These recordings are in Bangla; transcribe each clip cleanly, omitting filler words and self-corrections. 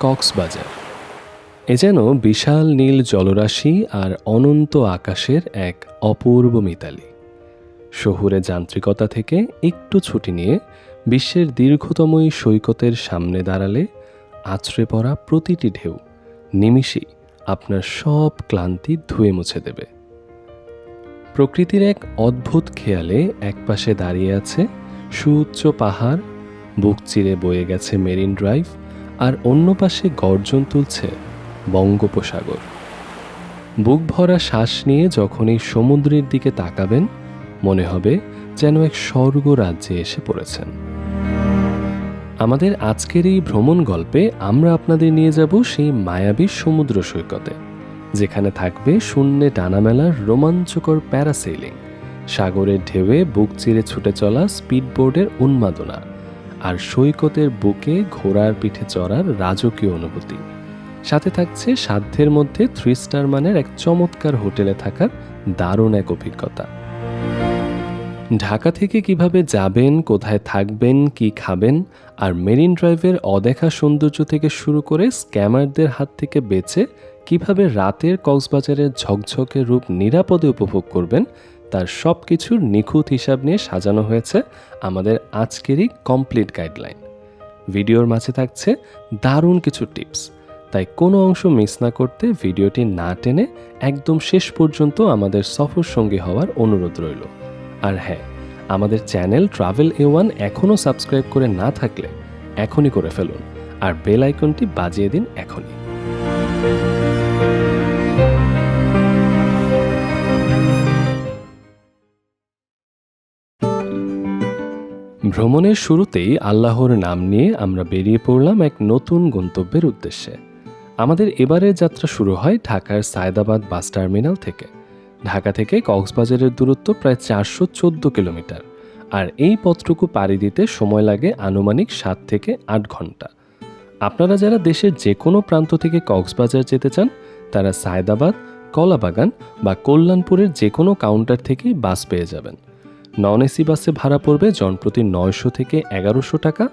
কক্সবাজার। এ যেন বিশাল নীল জলরাশি আর অনন্ত আকাশের এক অপূর্ব মিতালি। শহুরে যান্ত্রিকতা থেকে একটু ছুটি নিয়ে বিশ্বের দীর্ঘতম এই সৈকতের সামনে দাঁড়ালে আছড়ে পড়া প্রতিটি ঢেউ নিমিষেই আপনার সব ক্লান্তি ধুয়ে মুছে দেবে। প্রকৃতির এক অদ্ভুত খেয়ালে একপাশে দাঁড়িয়ে আছে সুউচ্চ পাহাড়, বুক চিরে বয়ে গেছে মেরিন ড্রাইভ, আর অন্য পাশে গর্জন তুলছে বঙ্গোপসাগর। বুক ভরা শ্বাস নিয়ে যখন এই সমুদ্রের দিকে তাকাবেন, মনে হবে যেন এক স্বর্গ রাজ্যে এসে পড়েছেন। আমাদের আজকের এই ভ্রমণ গল্পে আমরা আপনাদের নিয়ে যাব সেই মায়াবী সমুদ্র সৈকতে, যেখানে থাকবে শূন্যে ডানা মেলার রোমাঞ্চকর প্যারাসেইলিং, সাগরের ঢেউয়ে বুক চিরে ছুটে চলা স্পিডবোর্ডের উন্মাদনা, আর সৈকতের বুকে ঘোড়ার পিঠে চড়ার রাজকীয় অনুভূতি। সাথে থাকছে সাধ্যের মধ্যে 3 স্টার মানের এক চমৎকার হোটেলে থাকার দারুণ এক অভিজ্ঞতা। ঢাকা থেকে কিভাবে যাবেন, কোথায় থাকবেন, কি খাবেন, আর মেরিন ড্রাইভের অদেখা সৌন্দর্য থেকে শুরু করে স্ক্যামারদের হাত থেকে বেঁচে কিভাবে রাতের কক্সবাজারের ঝকঝকে রূপ নিরাপদে উপভোগ করবেন, তার সব কিছুর নিখুঁত হিসাব নিয়ে সাজানো হয়েছে আমাদের আজকেরই কমপ্লিট গাইডলাইন। ভিডিওর মাঝে থাকছে দারুণ কিছু টিপস, তাই কোনো অংশ মিস না করতে ভিডিওটি না টেনে একদম শেষ পর্যন্ত আমাদের সফর সঙ্গী হওয়ার অনুরোধ রইল। আর হ্যাঁ, আমাদের চ্যানেল ট্রাভেল A1 এখনও সাবস্ক্রাইব করে না থাকলে এখনই করে ফেলুন, আর বেল আইকনটি বাজিয়ে দিন এখনই। ভ্রমণের শুরুতেই আল্লাহর নাম নিয়ে আমরা বেরিয়ে পড়লাম এক নতুন গন্তব্যের উদ্দেশ্যে। আমাদের এবারের যাত্রা শুরু হয় ঢাকার সায়দাবাদ বাস টার্মিনাল থেকে। ঢাকা থেকে কক্সবাজারের দূরত্ব প্রায় 414 কিলোমিটার, আর এই পথটুকু পাড়ি দিতে সময় লাগে আনুমানিক 7 থেকে 8 ঘন্টা। আপনারা যারা দেশের যে কোনো প্রান্ত থেকে কক্সবাজার যেতে চান, তারা সায়দাবাদ, কলাবাগান বা কল্যাণপুরের যে কোনো কাউন্টার থেকেই বাস পেয়ে যাবেন। নন এসি বাসে ভাড়া পড়বে জনপ্রতি 900 থেকে 1100 টাকা,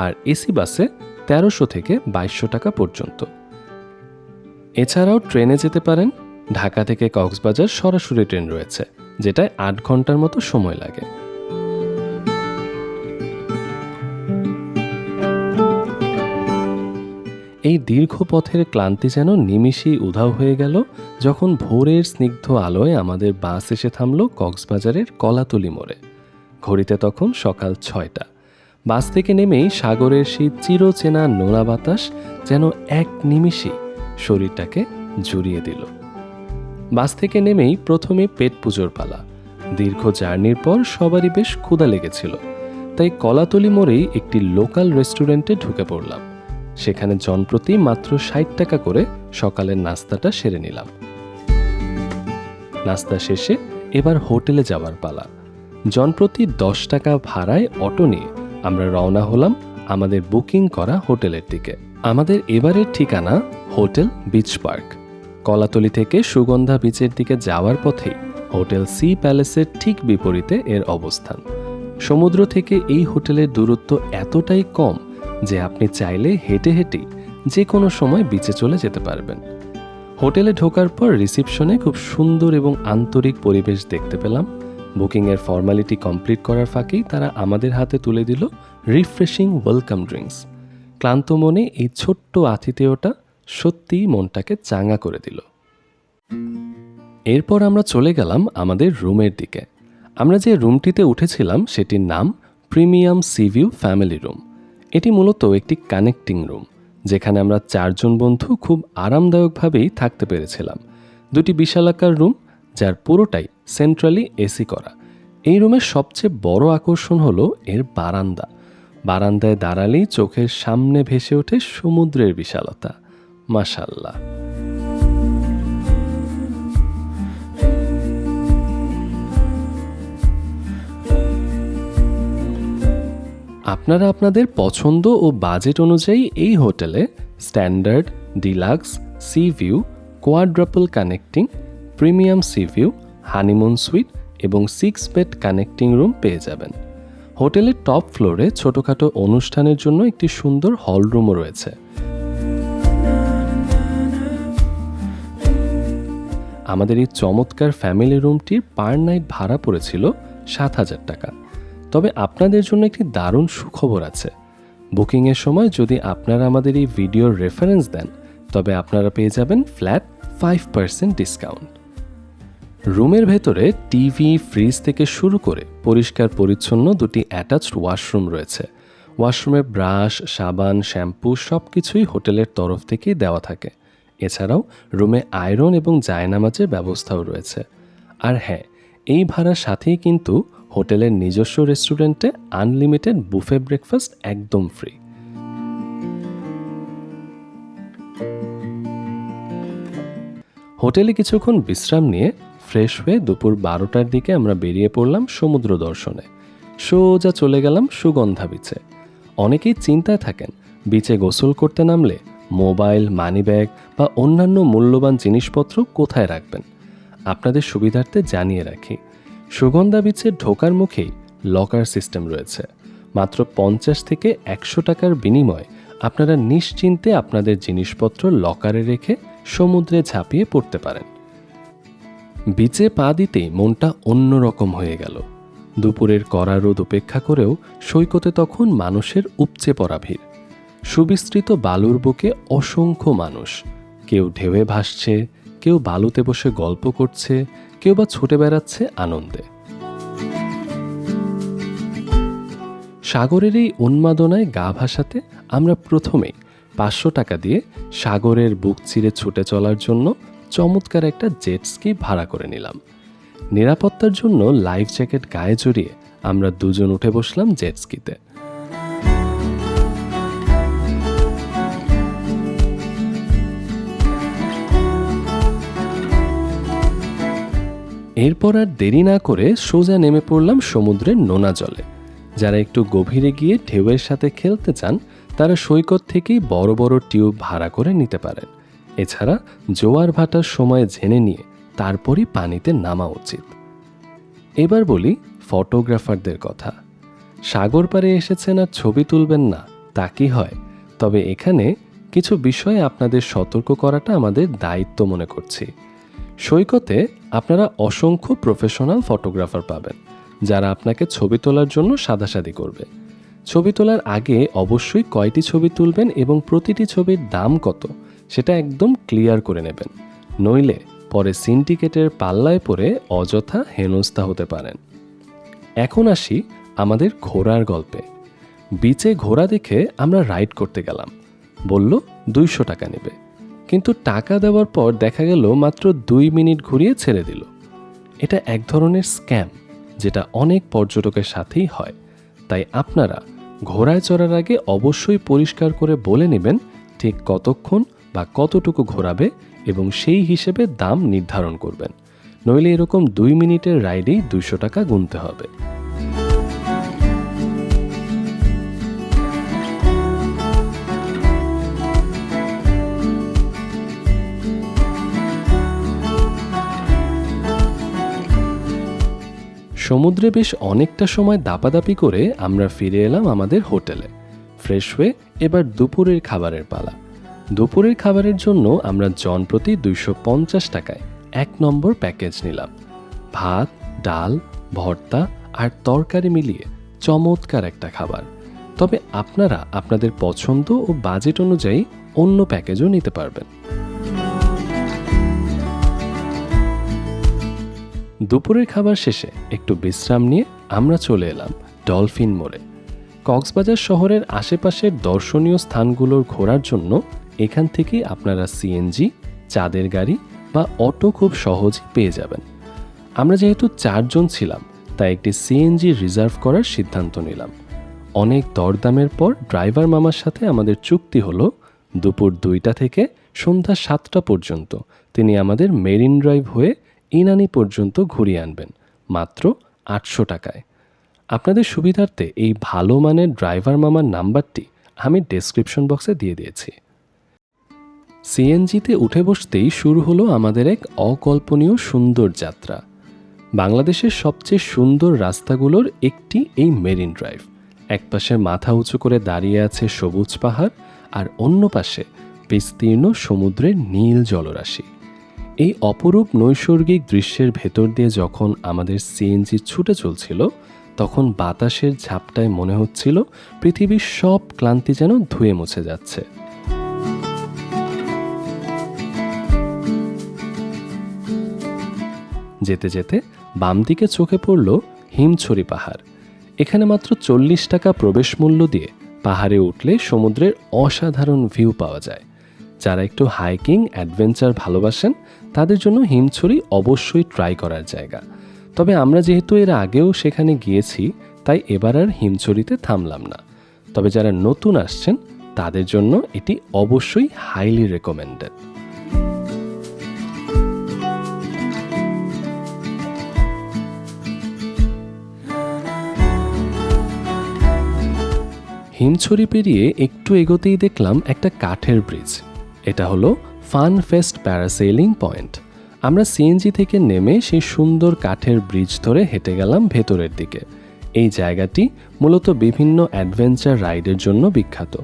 আর এসি বাসে 1300 থেকে 2200 টাকা পর্যন্ত। এছাড়াও ট্রেনে যেতে পারেন। ঢাকা থেকে কক্সবাজার সরাসরি ট্রেন রয়েছে, যেটায় 8 ঘন্টার মতো সময় লাগে। এই দীর্ঘ পথের ক্লান্তি যেন নিমিষেই উধাও হয়ে গেল যখন ভোরের স্নিগ্ধ আলোয় আমাদের বাস এসে থামল কক্সবাজারের কলাতলি মোড়ে। ঘড়িতে তখন সকাল 6টা। বাস থেকে নেমেই সাগরের সেই চিরচেনা নোনা বাতাস যেন এক নিমিষেই শরীরটাকে জুড়িয়ে দিল। বাস থেকে নেমেই প্রথমে পেট পুজোর পালা। দীর্ঘ জার্নির পর সবারই বেশ ক্ষুধা লেগেছিল, তাই কলাতলি মোড়েই একটি লোকাল রেস্টুরেন্টে ঢুকে পড়লাম। সেখানে জনপ্রতি মাত্র 60 টাকা করে সকালের নাস্তাটা সেরে নিলাম। নাস্তা শেষে এবার হোটেলে যাওয়ার পালা। জনপ্রতি 10 টাকা ভাড়ায় অটো নিয়ে আমরা রওনা হলাম আমাদের বুকিং করা হোটেলের দিকে। আমাদের এবারের ঠিকানা হোটেল বিচ পার্ক। কলাতলি থেকে সুগন্ধা বিচের দিকে যাওয়ার পথেই হোটেল সি প্যালেসের ঠিক বিপরীতে এর অবস্থান। সমুদ্র থেকে এই হোটেলের দূরত্ব এতটাই কম যে আপনি চাইলে হেঁটে হেঁটেই যে কোনো সময় বিচে চলে যেতে পারবেন। হোটেলে ঢোকার পর রিসিপশনে খুব সুন্দর এবং আন্তরিক পরিবেশ দেখতে পেলাম। বুকিংয়ের ফর্মালিটি কমপ্লিট করার ফাঁকেই তারা আমাদের হাতে তুলে দিল রিফ্রেশিং ওয়েলকাম ড্রিঙ্কস। ক্লান্ত মনে এই ছোট্ট আতিথেয়টা সত্যিই মনটাকে চাঙ্গা করে দিল। এরপর আমরা চলে গেলাম আমাদের রুমের দিকে। আমরা যে রুমটিতে উঠেছিলাম সেটির নাম প্রিমিয়াম সিভিউ ফ্যামিলি রুম। এটি মূলত একটি কানেক্টিং রুম, যেখানে আমরা 4 জন বন্ধু খুব আরামদায়কভাবেই থাকতে পেরেছিলাম। 2টি বিশালাকার রুম, যার পুরোটাই সেন্ট্রালি এসি করা। এই রুমের সবচেয়ে বড় আকর্ষণ হলো এর বারান্দা। বারান্দায় দাঁড়ালেই চোখের সামনে ভেসে ওঠে সমুদ্রের বিশালতা। মাশাআল্লাহ। আপনারা আপনাদের পছন্দ ও বাজেট অনুযায়ী এই হোটেলে standard, deluxe, sea view, quadruple connecting, premium sea view, honeymoon suite এবং 6 বেড কানেক্টিং রুম পেয়ে যাবেন। হোটেলের টপ ফ্লোরে ছোটোখাটো অনুষ্ঠানের জন্য একটি সুন্দর হল রুমও রয়েছে। আমাদের এই চমৎকার ফ্যামিলি রুমটির পার নাইট ভাড়া পড়েছিল 7,000 টাকা। তবে আপনাদের জন্য একটি দারুণ সুখবর আছে। বুকিংয়ের সময় যদি আপনারা আমাদের এই ভিডিওর রেফারেন্স দেন, তবে আপনারা পেয়ে যাবেন ফ্ল্যাট 5% ডিসকাউন্ট। রুমের ভেতরে টিভি, ফ্রিজ থেকে শুরু করে পরিষ্কার পরিচ্ছন্ন 2টি অ্যাটাচড ওয়াশরুম রয়েছে। ওয়াশরুমে ব্রাশ, সাবান, শ্যাম্পু সব কিছুই হোটেলের তরফ থেকেই দেওয়া থাকে। এছাড়াও রুমে আয়রন এবং জায়নামাজের ব্যবস্থাও রয়েছে। আর হ্যাঁ, এই ভাড়ার সাথেই কিন্তু হোটেলের নিজস্ব রেস্টুরেন্টে আনলিমিটেড বুফে ব্রেকফাস্ট একদম ফ্রি। হোটেলে কিছুক্ষণ বিশ্রাম নিয়ে ফ্রেশ হয়ে দুপুর 12টার দিকে আমরা বেরিয়ে পড়লাম সমুদ্র দর্শনে। সোজা চলে গেলাম সুগন্ধা বিচে। অনেকেই চিন্তায় থাকেন বিচে গোসল করতে নামলে মোবাইল, মানিব্যাগ বা অন্যান্য মূল্যবান জিনিসপত্র কোথায় রাখবেন। আপনাদের সুবিধার্থে জানিয়ে রাখি, সুগন্ধা বিচে ঢোকার মুখেই লকার সিস্টেম রয়েছে। মাত্র 50 থেকে 100 টাকার বিনিময়ে আপনারা নিশ্চিন্তে আপনাদের জিনিসপত্র লকারে রেখে সমুদ্রে ঝাঁপিয়ে পড়তে পারেন। বিচে পা দিতেই মনটা অন্যরকম হয়ে গেল। দুপুরের কড়া রোদ উপেক্ষা করেও সৈকতে তখন মানুষের উপচে পড়া ভিড়। সুবিস্তৃত বালুর বুকে অসংখ্য মানুষ, কেউ ঢেউয়ে ভাসছে, কেউ বালুতে বসে গল্প করছে, কেউ বা ছুটে বেড়াচ্ছে আনন্দে। সাগরের এই উন্মাদনায় গা ভাসাতে আমরা প্রথমেই 500 টাকা দিয়ে সাগরের বুক চিরে ছুটে চলার জন্য চমৎকার একটা জেট স্কি ভাড়া করে নিলাম। নিরাপত্তার জন্য লাইফ জ্যাকেট গায়ে জড়িয়ে আমরা দুজন উঠে বসলাম জেট স্কিতে। এরপর আর দেরি না করে সোজা নেমে পড়লাম সমুদ্রের নোনা জলে। যারা একটু গভীরে গিয়ে ঢেউয়ের সাথে খেলতে চান, তারা সৈকত থেকেই বড় বড় টিউব ভাড়া করে নিতে পারেন। এছাড়া জোয়ার ভাটার সময় জেনে নিয়ে তারপরই পানিতে নামা উচিত। এবার বলি ফটোগ্রাফারদের কথা। সাগর পাড়ে এসেছেন আর ছবি তুলবেন না, তা কি হয়? তবে এখানে কিছু বিষয়ে আপনাদের সতর্ক করাটা আমাদের দায়িত্ব মনে করছি। সৈকতে আপনারা অসংখ্য প্রফেশনাল ফটোগ্রাফার পাবেন, যারা আপনাকে ছবি তোলার জন্য সাদাসাদি করবে। ছবি তোলার আগে অবশ্যই কয়টি ছবি তুলবেন এবং প্রতিটি ছবির দাম কত সেটা একদম ক্লিয়ার করে নেবেন, নইলে পরে সিন্ডিকেটের পাল্লায় পড়ে অযথা হেনস্থা হতে পারেন। এখন আসি আমাদের ঘোরার গল্পে। বিচে ঘোড়া দেখে আমরা রাইড করতে গেলাম। বলল 200 টাকা নেবে, কিন্তু টাকা দেওয়ার পর দেখা গেল মাত্র 2 মিনিট ঘুরিয়ে ছেড়ে দিল। এটা এক ধরনের স্ক্যাম, যেটা অনেক পর্যটকের সাথেই হয়। তাই আপনারা ঘোড়ায় চড়ার আগে অবশ্যই পরিষ্কার করে বলে নেবেন ঠিক কতক্ষণ বা কতটুকু ঘোরাবে এবং সেই হিসেবে দাম নির্ধারণ করবেন, নইলে এরকম 2 মিনিটের রাইডেই 200 টাকা গুনতে হবে। সমুদ্রে বেশ অনেকটা সময় দাপাদাপি করে আমরা ফিরে এলাম আমাদের হোটেলে। ফ্রেশ হয়ে এবার দুপুরের খাবারের পালা। দুপুরের খাবারের জন্য আমরা জনপ্রতি 250 টাকায় 1 নম্বর প্যাকেজ নিলাম। ভাত, ডাল, ভর্তা আর তরকারি মিলিয়ে চমৎকার একটা খাবার। তবে আপনারা আপনাদের পছন্দ ও বাজেট অনুযায়ী অন্য প্যাকেজও নিতে পারবেন। দুপুরের খাবার শেষে একটু বিশ্রাম নিয়ে আমরা চলে এলাম ডলফিন মোড়ে। কক্সবাজার শহরের আশেপাশের দর্শনীয় স্থানগুলোর ঘোরার জন্য এখান থেকেই আপনারা সিএনজি, চাঁদের গাড়ি বা অটো খুব সহজেই পেয়ে যাবেন। আমরা যেহেতু 4 জন ছিলাম, তাই একটি সিএনজি রিজার্ভ করার সিদ্ধান্ত নিলাম। অনেক দরদামের পর ড্রাইভার মামার সাথে আমাদের চুক্তি হলো দুপুর 2টা থেকে সন্ধ্যা 7টা পর্যন্ত তিনি আমাদের মেরিন ড্রাইভ হয়ে ইনানি পর্যন্ত ঘুরিয়ে আনবেন মাত্র 800 টাকায়। আপনাদের সুবিধার্থে এই ভালো মানের ড্রাইভার মামার নাম্বারটি আমি ডেসক্রিপশন বক্সে দিয়ে দিয়েছি। সিএনজিতে উঠে বসতেই শুরু হলো আমাদের এক অকল্পনীয় সুন্দর যাত্রা। বাংলাদেশের সবচেয়ে সুন্দর রাস্তাগুলোর একটি এই মেরিন ড্রাইভ। একপাশে মাথা উঁচু করে দাঁড়িয়ে আছে সবুজ পাহাড়, আর অন্য পাশে বিস্তীর্ণ সমুদ্রের নীল জলরাশি। এই অপরূপ নৈসর্গিক দৃশ্যের ভেতর দিয়ে যখন আমাদের সিএনজি ছুটে চলছিল, তখন বাতাসের ঝাপটায় মনে হচ্ছিল পৃথিবীর সব ক্লান্তি যেন ধুয়ে মুছে যাচ্ছে। যেতে যেতে বাম দিকে চোখে পড়ল হিমছড়ি পাহাড়। এখানে মাত্র 40 টাকা প্রবেশ মূল্য দিয়ে পাহাড়ে উঠলে সমুদ্রের অসাধারণ ভিউ পাওয়া যায়। যারা একটু হাইকিং অ্যাডভেঞ্চার ভালোবাসেন তাদের জন্য হিমছড়ি অবশ্যই ট্রাই করার জায়গা। তবে আমরা যেহেতু এর আগেও সেখানে গিয়েছি, তাই এবার আর হিমছড়িতে থামলাম না। তবে যারা নতুন আসছেন তাদের জন্য এটি অবশ্যই হাইলি রেকমেন্ডেড। হিমছড়ি পেরিয়ে একটু এগোতেই দেখলাম একটা কাঠের ব্রিজ। এটা হলো ফান ফেস্ট প্যারাসেইলিং পয়েন্ট। আমরা সিএনজি থেকে নেমে সেই সুন্দর কাঠের ব্রিজ ধরে হেঁটে গেলাম ভেতরের দিকে। এই জায়গাটি মূলত বিভিন্ন অ্যাডভেঞ্চার রাইডের জন্য বিখ্যাত।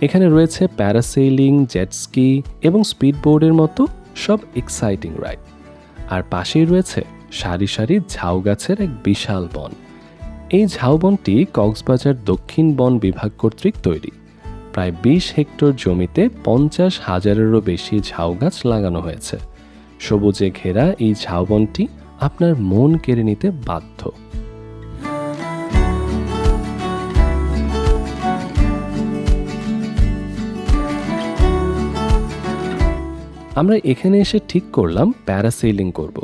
এখানে রয়েছে প্যারাসেইলিং, জেটস্কি এবং স্পিডবোর্ডের মতো সব এক্সাইটিং রাইড। আর পাশেই রয়েছে সারি সারি ঝাউ গাছের এক বিশাল বন। এই ঝাউবনটি কক্সবাজার দক্ষিণ বন বিভাগ কর্তৃক তৈরি। প্রায় 20 হেক্টর জমিতে 50,000-এরও বেশি ঝাউ গাছ লাগানো হয়েছে। সবুজে ঘেরা এই ঝাউবনটি আপনার মন কেড়ে নিতে বাধ্য। আমরা এখানে এসে ঠিক করলাম প্যারাসেইলিং করব।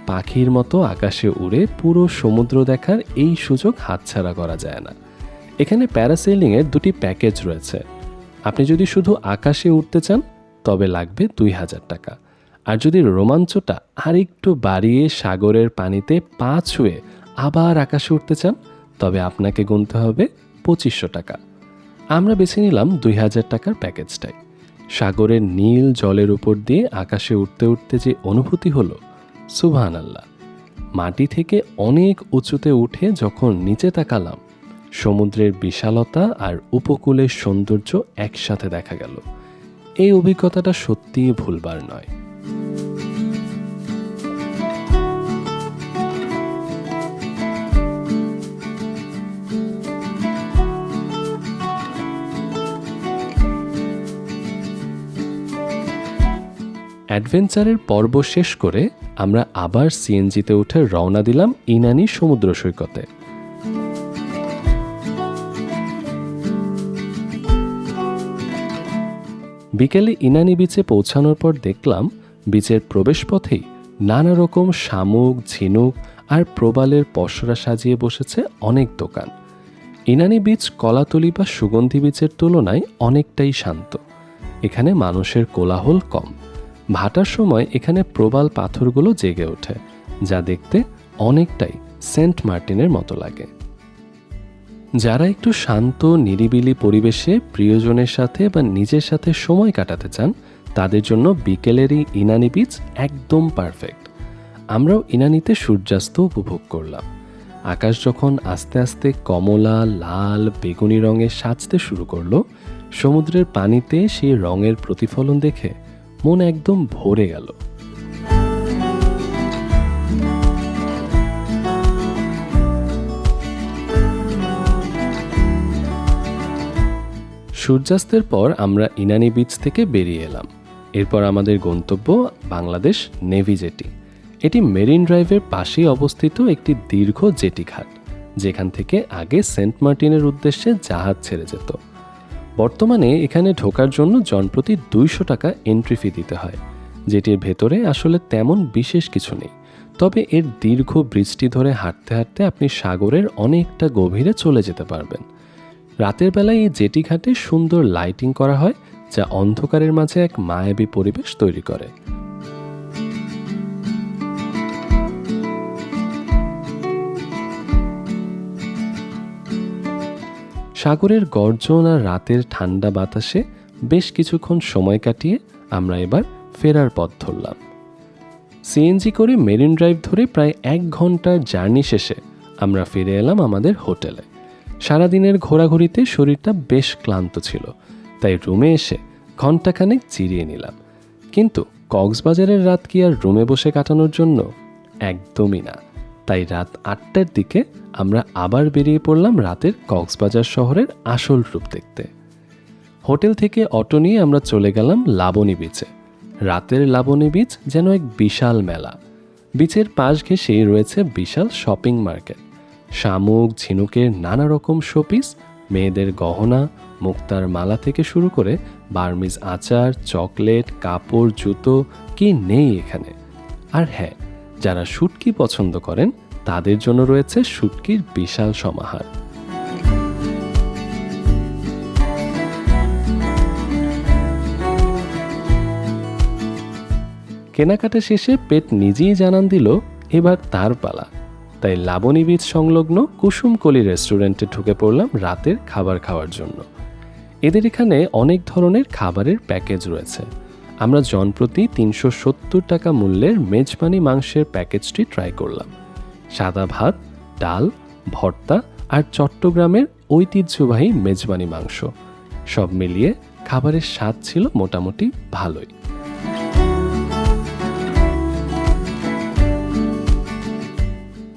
পাখির মতো আকাশে উড়ে পুরো সমুদ্র দেখার এই সুযোগ হাতছাড়া করা যায় না। এখানে প্যারাসেইলিংয়ের 2টি প্যাকেজ রয়েছে। আপনি যদি শুধু আকাশে উঠতে চান তবে লাগবে 2000 টাকা। আর যদি রোমাঞ্চটা আর একটু বাড়িয়ে সাগরের পানিতে পা ছুঁয়ে আবার আকাশে উঠতে চান তবে আপনাকে গুনতে হবে 2500 টাকা। আমরা বেছে নিলাম 2000 টাকার প্যাকেজটাই। সাগরের নীল জলের উপর দিয়ে আকাশে উঠতে উঠতে যে অনুভূতি হলো, সুবহানাল্লাহ। মাটি থেকে অনেক উঁচুতে উঠে যখন নিচে তাকালাম, সমুদ্রের বিশালতা আর উপকূলের সৌন্দর্য একসাথে দেখা গেল। এই অভিজ্ঞতাটা সত্যিই ভুলবার নয়। অ্যাডভেঞ্চারের পর্ব শেষ করে আমরা আবার সিএনজিতে উঠে রওনা দিলাম ইনানি সমুদ্র সৈকতে। বিকেলে ইনানি বিচে পৌঁছানোর পর দেখলাম বিচের প্রবেশপথেই নানা রকম শামুক, ঝিনুক আর প্রবালের পসরা সাজিয়ে বসেছে অনেক দোকান। ইনানি বিচ কলাতলি বা সুগন্ধি বিচের তুলনায় অনেকটাই শান্ত। এখানে মানুষের কোলাহল কম। ভাটার সময় এখানে প্রবাল পাথরগুলো জেগে ওঠে, যা দেখতে অনেকটাই সেন্ট মার্টিনের মতো লাগে। যারা একটু শান্ত নিরিবিলি পরিবেশে প্রিয়জনের সাথে বা নিজের সাথে সময় কাটাতে চান তাদের জন্য বিকেলের এই ইনানি বিচ একদম পারফেক্ট। আমরাও ইনানিতে সূর্যাস্ত উপভোগ করলাম। আকাশ যখন আস্তে আস্তে কমলা, লাল, বেগুনি রঙে সাজতে শুরু করলো, সমুদ্রের পানিতে সেই রঙের প্রতিফলন দেখে মন একদম ভরে গেল। সূর্যাস্তের পর আমরা ইনানি বিচ থেকে বেরিয়ে এলাম। এরপর আমাদের গন্তব্য বাংলাদেশ নেভি জেটি। এটি মেরিন ড্রাইভের পাশেই অবস্থিত একটি দীর্ঘ জেটি ঘাট, যেখান থেকে আগে সেন্ট মার্টিনের উদ্দেশ্যে জাহাজ ছেড়ে যেত। বর্তমানে এখানে ঢোকার জন্য জনপ্রতি 200 টাকা এন্ট্রি ফি দিতে হয়। যেটির ভেতরে আসলে তেমন বিশেষ কিছু নেই, তবে এর দীর্ঘ ব্রিজটি ধরে হাঁটতে হাঁটতে আপনি সাগরের অনেকটা গভীরে চলে যেতে পারবেন। রাতের বেলায় এই জেটি ঘাটে সুন্দর লাইটিং করা হয়, যা অন্ধকারের মাঝে এক মায়াবী পরিবেশ তৈরি করে। সাগরের গর্জন আর রাতের ঠান্ডা বাতাসে বেশ কিছুক্ষণ সময় কাটিয়ে আমরা এবার ফেরার পথ ধরলাম। সিএনজি করে মেরিন ড্রাইভ ধরে প্রায় 1 ঘন্টার জার্নি শেষে আমরা ফিরে এলাম আমাদের হোটেলে। সারাদিনের ঘোরাঘুরিতে শরীরটা বেশ ক্লান্ত ছিল, তাই রুমে এসে ঘণ্টাখানেক জিরিয়ে নিলাম। কিন্তু কক্সবাজারের রাত কি আর রুমে বসে কাটানোর জন্য? একদমই না। তাই রাত 8টার দিকে আমরা আবার বেরিয়ে পড়লাম রাতের কক্সবাজার শহরের আসল রূপ দেখতে। হোটেল থেকে অটো নিয়ে আমরা চলে গেলাম লাবণী বিচে। রাতের লাবণী বিচ যেন এক বিশাল মেলা। বিচের পাশ ঘেঁষেই রয়েছে বিশাল শপিং মার্কেট। শামুক ঝিনুকের নানা রকম শোপিস, মেয়েদের গহনা, মুক্তার মালা থেকে শুরু করে বার্মিজ আচার, চকলেট, কাপড়, জুতো, কি নেই এখানে। আর হ্যাঁ, যারা শুটকি পছন্দ করেন তাদের জন্য রয়েছে শুটকির বিশাল সমাহার। কেনাকাটা শেষে পেট নিজেই জানান দিল এবার তার পালা। তাই লাবণী বিচ সংলগ্ন কুসুমকলি রেস্টুরেন্টে ঢুকে পড়লাম রাতের খাবার খাওয়ার জন্য। এদের এখানে অনেক ধরনের খাবারের প্যাকেজ রয়েছে। আমরা জনপ্রতি 370 টাকা মূল্যের মেজবানি মাংসের প্যাকেজটি ট্রাই করলাম। সাদা ভাত, ডাল, ভর্তা আর চট্টগ্রামের ঐতিহ্যবাহী মেজবানি মাংস, সব মিলিয়ে খাবারের স্বাদ ছিল মোটামুটি ভালোই।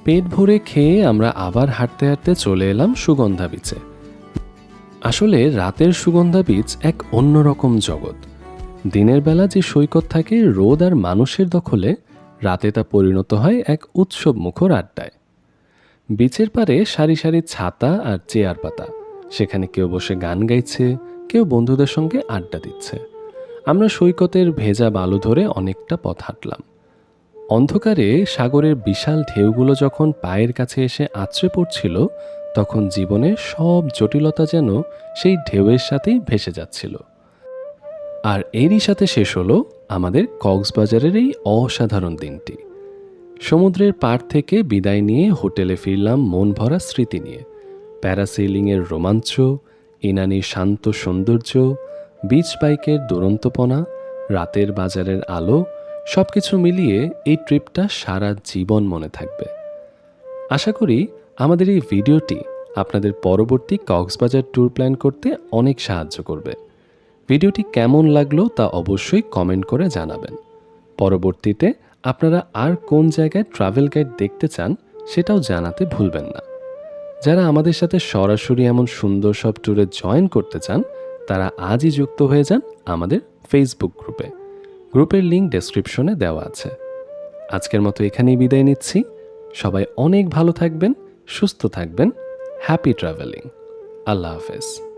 পেট ভরে খেয়ে আমরা আবার হাঁটতে হাঁটতে চলে এলাম সুগন্ধা বিচে। আসলে রাতের সুগন্ধা বিচ এক অন্যরকম জগৎ। দিনের বেলা যে সৈকত থাকে রোদ আর মানুষের দখলে, রাতে তা পরিণত হয় এক উৎসব মুখর আড্ডায়। বিচের পারে সারি সারি ছাতা আর চেয়ার পাতা, সেখানে কেউ বসে গান গাইছে, কেউ বন্ধুদের সঙ্গে আড্ডা দিচ্ছে। আমরা সৈকতের ভেজা বালু ধরে অনেকটা পথ হাঁটলাম। অন্ধকারে সাগরের বিশাল ঢেউগুলো যখন পায়ের কাছে এসে আছড়ে পড়ছিল, তখন জীবনের সব জটিলতা যেন সেই ঢেউয়ের সাথেই ভেসে যাচ্ছিল। আর এরই সাথে শেষ হলো আমাদের কক্সবাজারের এই অসাধারণ দিনটি। সমুদ্রের পাড় থেকে বিদায় নিয়ে হোটেলে ফিরলাম মন ভরা স্মৃতি নিয়ে। প্যারাসেলিংয়ের রোমাঞ্চ, ইনানির শান্ত সৌন্দর্য, বিচ বাইকের দুরন্তপনা, রাতের বাজারের আলো, সব কিছু মিলিয়ে এই ট্রিপটা সারা জীবন মনে থাকবে। আশা করি আমাদের এই ভিডিওটি আপনাদের পরবর্তী কক্সবাজার ট্যুর প্ল্যান করতে অনেক সাহায্য করবে। ভিডিওটি কেমন লাগলো তা অবশ্যই কমেন্ট করে জানাবেন। পরবর্তীতে আপনারা আর কোন জায়গায় ট্রাভেল গাইড দেখতে চান সেটাও জানাতে ভুলবেন না। যারা আমাদের সাথে সরাসরি এমন সুন্দর সব ট্যুরে জয়েন করতে চান তারা আজই যুক্ত হয়ে যান আমাদের ফেসবুক গ্রুপে। গ্রুপের লিঙ্ক ডেসক্রিপশনে দেওয়া আছে। আজকের মতো এখানেই বিদায় নিচ্ছি। সবাই অনেক ভালো থাকবেন, সুস্থ থাকবেন। Happy travelling. আল্লাহ হাফেজ।